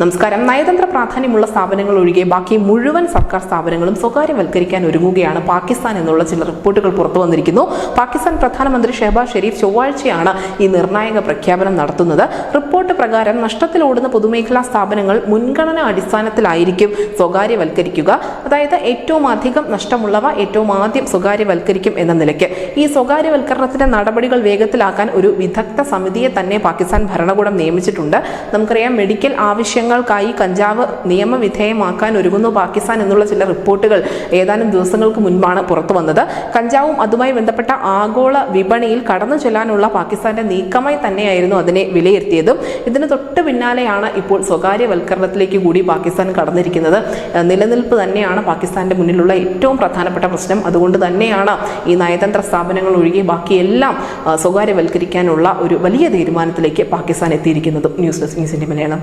നമസ്കാരം. നയതന്ത്ര പ്രാധാന്യമുള്ള സ്ഥാപനങ്ങൾ ഒഴികെ ബാക്കി മുഴുവൻ സർക്കാർ സ്ഥാപനങ്ങളും സ്വകാര്യവൽക്കരിക്കാൻ ഒരുങ്ങുകയാണ് പാകിസ്ഥാൻ എന്നുള്ള ചില റിപ്പോർട്ടുകൾ പുറത്തു വന്നിരിക്കുന്നു. പാകിസ്ഥാൻ പ്രധാനമന്ത്രി ഷെഹബാസ് ഷെരീഫ് ചൊവ്വാഴ്ചയാണ് ഈ നിർണായക പ്രഖ്യാപനം നടത്തുന്നത്. റിപ്പോർട്ട് പ്രകാരം നഷ്ടത്തിലോടുന്ന പൊതുമേഖലാ സ്ഥാപനങ്ങൾ മുൻഗണനാ അടിസ്ഥാനത്തിലായിരിക്കും സ്വകാര്യവൽക്കരിക്കുക. അതായത് ഏറ്റവും അധികം നഷ്ടമുള്ളവ ഏറ്റവും ആദ്യം സ്വകാര്യവൽക്കരിക്കും എന്ന നിലയ്ക്ക് ഈ സ്വകാര്യവൽക്കരണത്തിന്റെ നടപടികൾ വേഗത്തിലാക്കാൻ ഒരു വിദഗ്ധ സമിതിയെ തന്നെ പാകിസ്ഥാൻ ഭരണകൂടം നിയമിച്ചിട്ടുണ്ട്. നമുക്കറിയാം, മെഡിക്കൽ ആവശ്യങ്ങൾക്കായി കഞ്ചാവ് നിയമവിധേയമാക്കാൻ ഒരുങ്ങുന്നു പാകിസ്ഥാൻ എന്നുള്ള ചില റിപ്പോർട്ടുകൾ ഏതാനും ദിവസങ്ങൾക്ക് മുൻപാണ് പുറത്തു വന്നത്. കഞ്ചാവും അതുമായി ബന്ധപ്പെട്ട ആഗോള വിപണിയിൽ കടന്നു ചെല്ലാനുള്ള പാകിസ്ഥാന്റെ നീക്കമായി തന്നെയായിരുന്നു അതിനെ വിലയിരുത്തിയതും. ഇതിന് തൊട്ട് പിന്നാലെയാണ് ഇപ്പോൾ സ്വകാര്യവൽക്കരണത്തിലേക്ക് കൂടി പാകിസ്ഥാൻ കടന്നിരിക്കുന്നത്. നിലനിൽപ്പ് തന്നെയാണ് പാകിസ്ഥാന്റെ മുന്നിലുള്ള ഏറ്റവും പ്രധാനപ്പെട്ട പ്രശ്നം. അതുകൊണ്ട് തന്നെയാണ് ഈ നയതന്ത്ര സ്ഥാപനങ്ങൾ ഒഴികെ ബാക്കിയെല്ലാം സ്വകാര്യവൽക്കരിക്കാനുള്ള ഒരു വലിയ തീരുമാനത്തിലേക്ക് പാകിസ്ഥാൻ എത്തിയിരിക്കുന്നതും. ന്യൂസ് ഡെസ്ക് ന്യൂസിന്റെ മലയാളം.